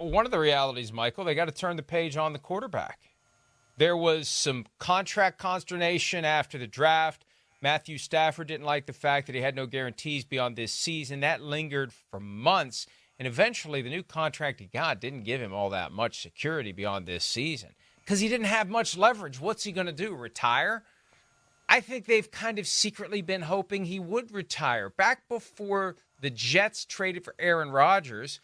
one of the realities, Michael, they got to turn the page on the quarterback. There was some contract consternation after the draft. Matthew Stafford didn't like the fact that he had no guarantees beyond this season. That lingered for months. And eventually, the new contract he got didn't give him all that much security beyond this season because he didn't have much leverage. What's he going to do, retire? I think they've kind of secretly been hoping he would retire. Back before the Jets traded for Aaron Rodgers,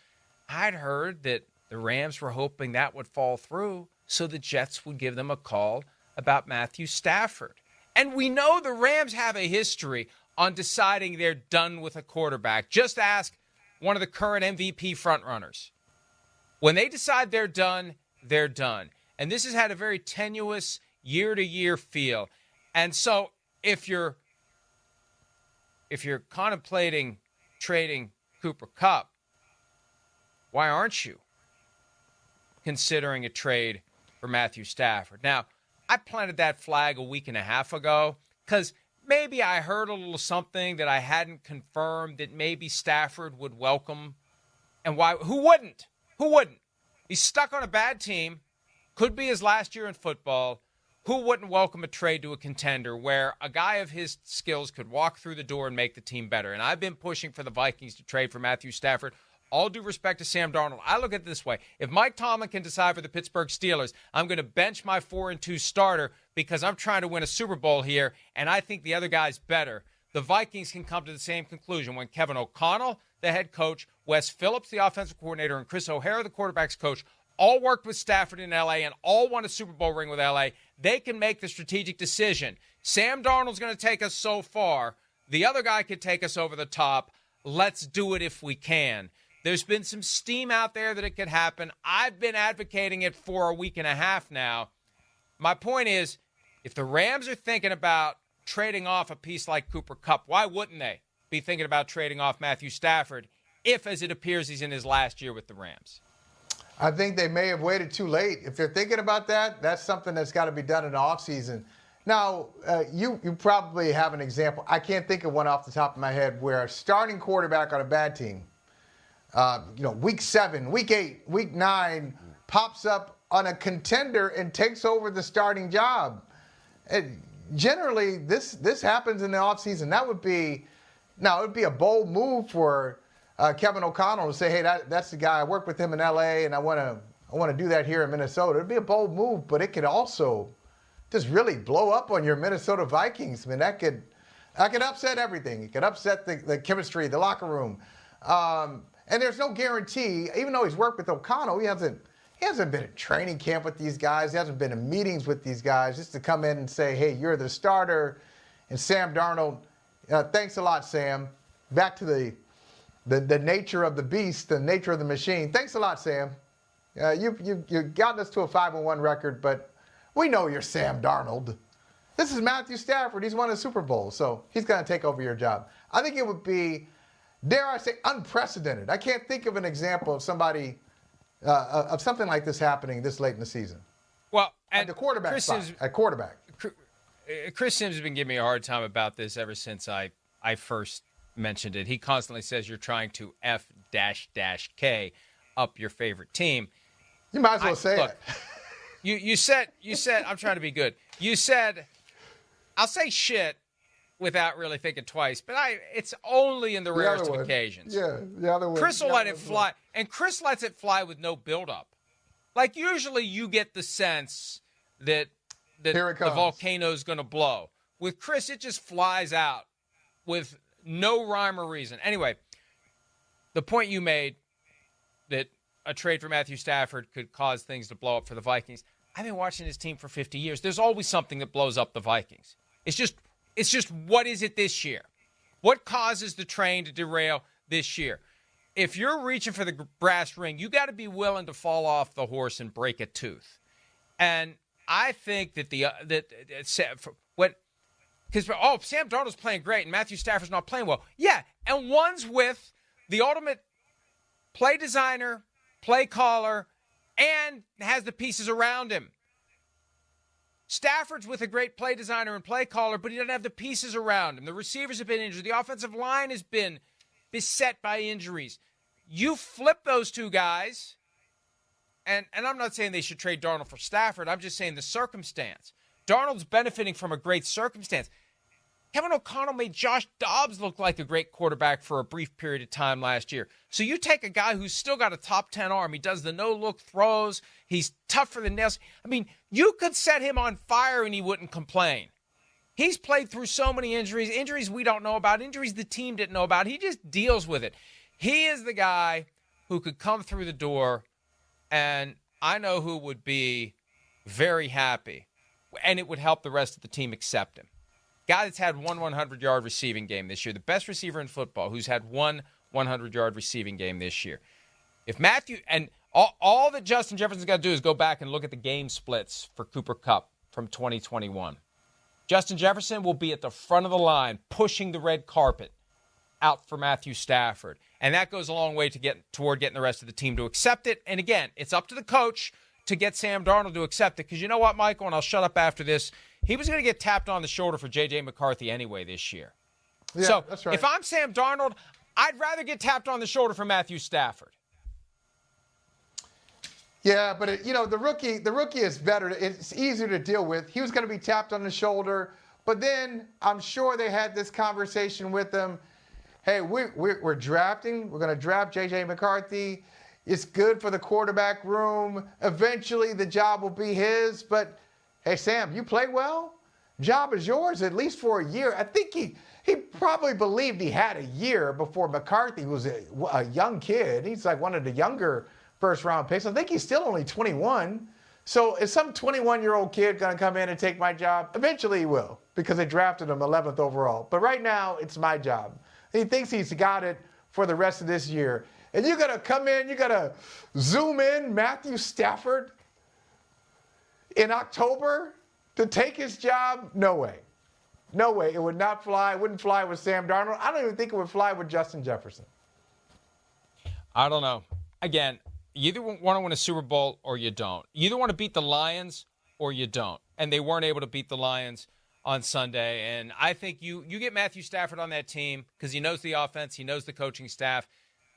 I'd heard that the Rams were hoping that would fall through so the Jets would give them a call about Matthew Stafford. And we know the Rams have a history on deciding they're done with a quarterback. Just ask one of the current MVP frontrunners. When they decide they're done, they're done. And this has had a very tenuous year-to-year feel. And so if you're contemplating trading Cooper Kupp, why aren't you considering a trade for Matthew Stafford? Now, I planted that flag a week and a half ago because maybe I heard a little something that I hadn't confirmed that maybe Stafford would welcome. And why? Who wouldn't? Who wouldn't? He's stuck on a bad team. Could be his last year in football. Who wouldn't welcome a trade to a contender where a guy of his skills could walk through the door and make the team better? And I've been pushing for the Vikings to trade for Matthew Stafford. All due respect to Sam Darnold, I look at it this way. If Mike Tomlin can decide for the Pittsburgh Steelers, I'm going to bench my 4-2 starter because I'm trying to win a Super Bowl here, and I think the other guy's better. The Vikings can come to the same conclusion when Kevin O'Connell, the head coach, Wes Phillips, the offensive coordinator, and Chris O'Hara, the quarterback's coach, all worked with Stafford in L.A. and all won a Super Bowl ring with L.A., they can make the strategic decision. Sam Darnold's going to take us so far. The other guy could take us over the top. Let's do it if we can. There's been some steam out there that it could happen. I've been advocating it for a week and a half now. My point is, if the Rams are thinking about trading off a piece like Cooper Kupp, why wouldn't they be thinking about trading off Matthew Stafford if, as it appears, he's in his last year with the Rams? I think they may have waited too late. If they're thinking about that, that's something that's got to be done in the offseason. Now, you probably have an example. I can't think of one off the top of my head where a starting quarterback on a bad team, week 7, week 8, week 9, pops up on a contender and takes over the starting job. Generally, this happens in the offseason. It would be a bold move for Kevin O'Connell to say, hey, that's the guy. I worked with him in L.A., and I want to do that here in Minnesota. It'd be a bold move, but it could also just really blow up on your Minnesota Vikings. I mean, that could upset everything. It could upset the chemistry, the locker room. And there's no guarantee, even though he's worked with O'Connell, he hasn't been in training camp with these guys. He hasn't been in meetings with these guys just to come in and say, hey, you're the starter. And Sam Darnold, thanks a lot, Sam. Back to the nature of the beast, the nature of the machine. Thanks a lot, Sam. You've gotten us to a 5-1 record, but we know you're Sam Darnold. This is Matthew Stafford. He's won a Super Bowl, so he's going to take over your job. I think it would be, dare I say, unprecedented. I can't think of an example of somebody, of something like this happening this late in the season. Well, at the quarterback spot, at quarterback. Chris Sims has been giving me a hard time about this ever since I first mentioned it. He constantly says you're trying to F-K up your favorite team. You might as well say it. You said, I'm trying to be good. You said, I'll say shit without really thinking twice, but it's only in the rarest of occasions. Yeah, the other one. Chris will let it fly, and Chris lets it fly with no buildup. Like, usually you get the sense that the volcano's going to blow. With Chris, it just flies out with no rhyme or reason. Anyway, the point you made that a trade for Matthew Stafford could cause things to blow up for the Vikings. I've been watching this team for 50 years. There's always something that blows up the Vikings. It's just what is it this year? What causes the train to derail this year? If you're reaching for the brass ring, you got to be willing to fall off the horse and break a tooth. And I think that Sam Darnold's playing great and Matthew Stafford's not playing well. Yeah, and one's with the ultimate play designer, play caller, and has the pieces around him. Stafford's with a great play designer and play caller, but he doesn't have the pieces around him. The receivers have been injured. The offensive line has been beset by injuries. You flip those two guys, and I'm not saying they should trade Darnold for Stafford. I'm just saying the circumstance. Darnold's benefiting from a great circumstance. Kevin O'Connell made Josh Dobbs look like a great quarterback for a brief period of time last year. So you take a guy who's still got a top 10 arm. He does the no-look throws. He's tougher than nails. I mean, you could set him on fire and he wouldn't complain. He's played through so many injuries we don't know about, injuries the team didn't know about. He just deals with it. He is the guy who could come through the door, and I know who would be very happy, and it would help the rest of the team accept him. Guy that's had one 100-yard receiving game this year, the best receiver in football who's had one 100-yard receiving game this year. If Matthew, and all that Justin Jefferson's got to do is go back and look at the game splits for Cooper Kupp from 2021. Justin Jefferson will be at the front of the line pushing the red carpet out for Matthew Stafford. And that goes a long way toward getting the rest of the team to accept it. And again, it's up to the coach to get Sam Darnold to accept it. Because you know what, Michael, and I'll shut up after this, he was going to get tapped on the shoulder for J.J. McCarthy anyway this year. Yeah, so that's right. If I'm Sam Darnold, I'd rather get tapped on the shoulder for Matthew Stafford. Yeah, but the rookie is better. It's easier to deal with. He was going to be tapped on the shoulder, but then I'm sure they had this conversation with him. Hey, we're drafting. We're going to draft J.J. McCarthy. It's good for the quarterback room. Eventually, the job will be his. But hey, Sam, you play well. Job is yours at least for a year. I think he probably believed he had a year before McCarthy was a young kid. He's like one of the younger first-round picks. I think he's still only 21. So is some 21-year-old kid going to come in and take my job? Eventually he will, because they drafted him 11th overall. But right now, it's my job. He thinks he's got it for the rest of this year. And you're going to come in, you're going to zoom in Matthew Stafford in October to take his job? No way. No way. It would not fly. It wouldn't fly with Sam Darnold. I don't even think it would fly with Justin Jefferson. I don't know. Again, you either want to win a Super Bowl or you don't. You either want to beat the Lions or you don't. And they weren't able to beat the Lions on Sunday. And I think you get Matthew Stafford on that team because he knows the offense, he knows the coaching staff.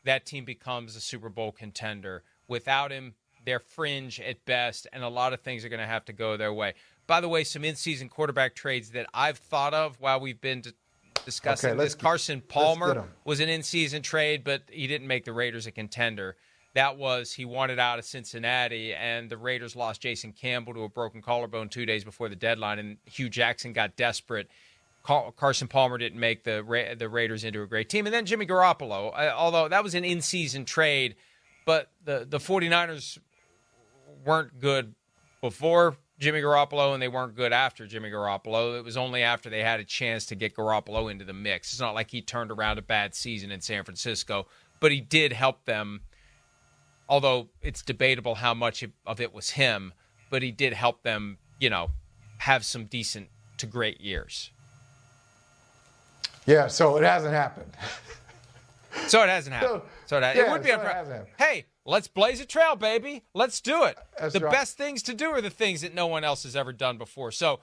That team becomes a Super Bowl contender. Without him, they're fringe at best, and a lot of things are going to have to go their way. By the way, some in-season quarterback trades that I've thought of while we've been discussing this. Carson Palmer was an in-season trade, but he didn't make the Raiders a contender. That was he wanted out of Cincinnati, and the Raiders lost Jason Campbell to a broken collarbone 2 days before the deadline, and Hugh Jackson got desperate. Carson Palmer didn't make the Raiders into a great team. And then Jimmy Garoppolo, although that was an in-season trade, but the 49ers weren't good before Jimmy Garoppolo, and they weren't good after Jimmy Garoppolo. It was only after they had a chance to get Garoppolo into the mix. It's not like he turned around a bad season in San Francisco, but he did help them, although it's debatable how much of it was him, but he did help them, have some decent to great years. Yeah, so it hasn't happened. So it hasn't happened. It would be hey, let's blaze a trail, baby. Let's do it. That's the right. best things to do are the things that no one else has ever done before. So,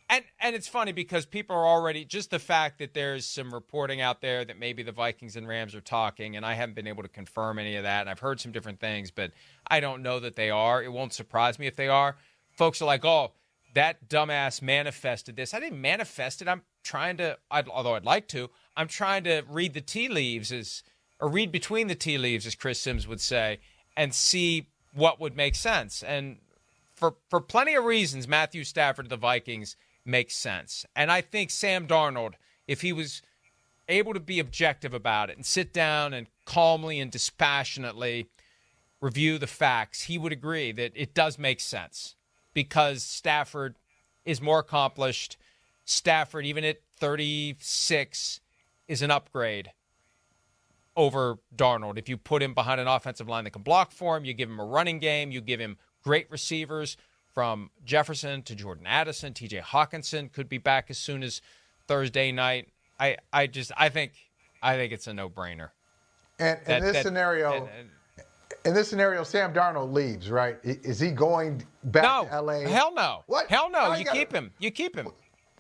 and it's funny because people are already, just the fact that there's some reporting out there that maybe the Vikings and Rams are talking, and I haven't been able to confirm any of that, and I've heard some different things, but I don't know that they are. It won't surprise me if they are. Folks are like, oh, that dumbass manifested this. I didn't manifest it. I'm trying to, although I'd like to, I'm trying to read the tea leaves, or read between the tea leaves, as Chris Sims would say, and see what would make sense. And for plenty of reasons, Matthew Stafford of the Vikings makes sense. And I think Sam Darnold, if he was able to be objective about it and sit down and calmly and dispassionately review the facts, he would agree that it does make sense because Stafford is more accomplished. Stafford, even at 36, is an upgrade over Darnold. If you put him behind an offensive line that can block for him, you give him a running game, you give him great receivers from Jefferson to Jordan Addison, TJ Hawkinson could be back as soon as Thursday night. I think it's a no-brainer. And in this scenario, Sam Darnold leaves, right? Is he going back to L.A.? Hell no. What? Hell no. You keep him. You keep him.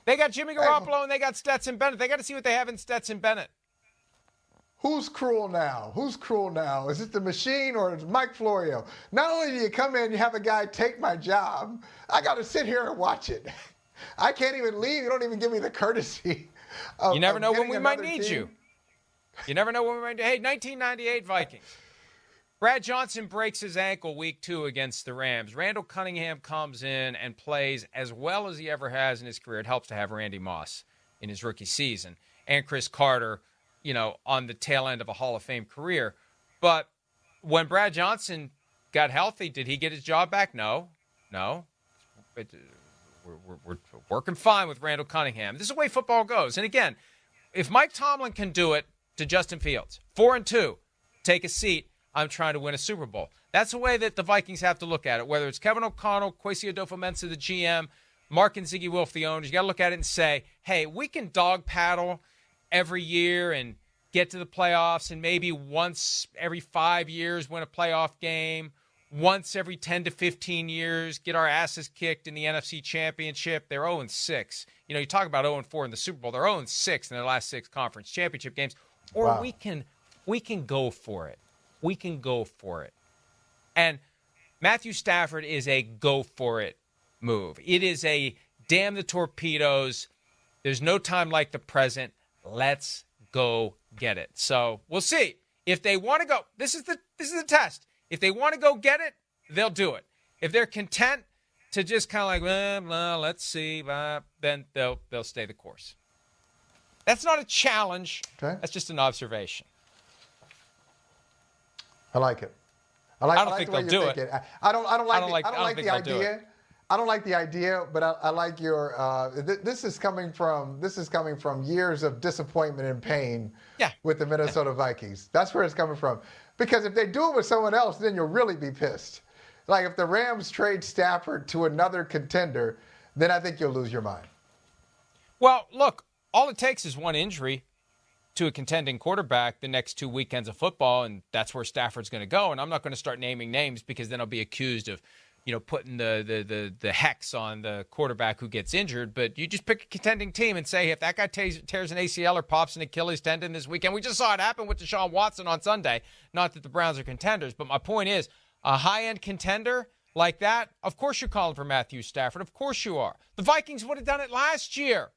They got Jimmy Garoppolo and they got Stetson Bennett. They got to see what they have in Stetson Bennett. Who's cruel now? Who's cruel now? Is it the machine or is it Mike Florio? Not only do you come in and you have a guy take my job, I got to sit here and watch it. I can't even leave. You don't even give me the courtesy. You never know when we might need you. You never know when we might need you. Hey, 1998 Vikings. Brad Johnson breaks his ankle week 2 against the Rams. Randall Cunningham comes in and plays as well as he ever has in his career. It helps to have Randy Moss in his rookie season and Chris Carter, on the tail end of a Hall of Fame career. But when Brad Johnson got healthy, did he get his job back? No. We're working fine with Randall Cunningham. This is the way football goes. And again, if Mike Tomlin can do it to Justin Fields, 4-2, take a seat, I'm trying to win a Super Bowl. That's the way that the Vikings have to look at it, whether it's Kevin O'Connell, Kwesi Adolfo-Mensah, the GM, Mark and Ziggy Wolf, the owners. You got to look at it and say, hey, we can dog paddle every year and get to the playoffs and maybe once every 5 years win a playoff game, once every 10 to 15 years get our asses kicked in the NFC Championship. They're 0-6. You talk about 0-4 in the Super Bowl. They're 0-6 in their last 6 conference championship games. Or wow. we can go for it. We can go for it. And Matthew Stafford is a go for it move. It is a damn the torpedoes. There's no time like the present. Let's go get it. So we'll see. If they want to go, this is the test. If they want to go get it, they'll do it. If they're content to just kind of like, let's see, then they'll stay the course. That's not a challenge. Okay. That's just an observation. I like it. I don't think they'll do it. I don't like the idea. I don't like the idea, but I like your. This is coming from years of disappointment and pain. Yeah. With the Minnesota Vikings. That's where it's coming from. Because if they do it with someone else, then you'll really be pissed. Like if the Rams trade Stafford to another contender, then I think you'll lose your mind. Well, look, all it takes is one injury to a contending quarterback the next 2 weekends of football, and that's where Stafford's going to go. And I'm not going to start naming names because then I'll be accused of, putting the hex on the quarterback who gets injured. But you just pick a contending team and say, if that guy tears an ACL or pops an Achilles tendon this weekend, we just saw it happen with Deshaun Watson on Sunday. Not that the Browns are contenders, but my point is, a high-end contender like that, of course you're calling for Matthew Stafford. Of course you are. The Vikings would have done it last year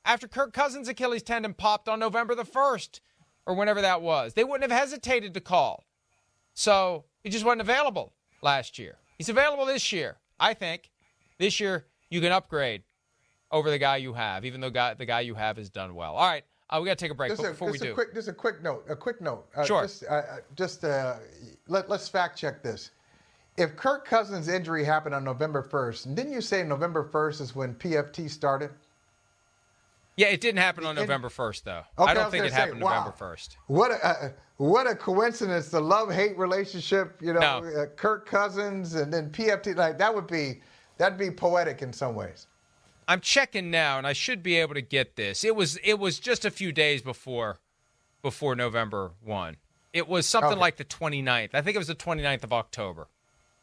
after Kirk Cousins' Achilles tendon popped on November the 1st or whenever that was. They wouldn't have hesitated to call. So he just wasn't available last year. He's available this year, I think. This year, you can upgrade over the guy you have, even though the guy you have has done well. All right, we got to take a break before we do. Just a quick note. Sure. Let's fact check this. If Kirk Cousins' injury happened on November 1st, didn't you say November 1st is when PFT started? Yeah, it didn't happen on November 1st, though. Okay, I don't think it happened November 1st. What a coincidence, the love-hate relationship, Kirk Cousins and then PFT, like that'd be poetic in some ways. I'm checking now, and I should be able to get this. It was just a few days before November 1. It was something like the 29th. I think it was the 29th of October.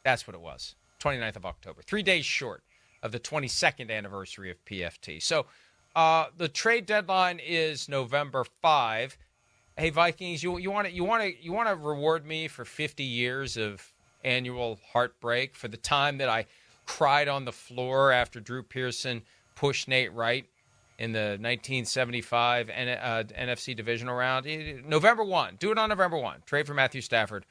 That's what it was, 29th of October. 3 days short of the 22nd anniversary of PFT. So the trade deadline is November 5. Hey Vikings, you want to reward me for 50 years of annual heartbreak for the time that I cried on the floor after Drew Pearson pushed Nate Wright in the 1975 NFC divisional round? November 1. Do it on November 1. Trade for Matthew Stafford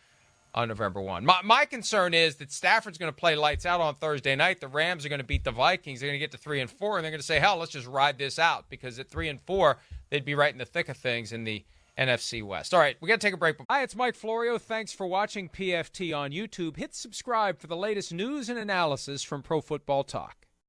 on November 1. My concern is that Stafford's going to play lights out on Thursday night. The Rams are going to beat the Vikings. They're going to get to 3-4, and they're going to say, hell, let's just ride this out, because at 3-4, they'd be right in the thick of things in the NFC West. All right, we got to take a break. Hi, it's Mike Florio. Thanks for watching PFT on YouTube. Hit subscribe for the latest news and analysis from Pro Football Talk.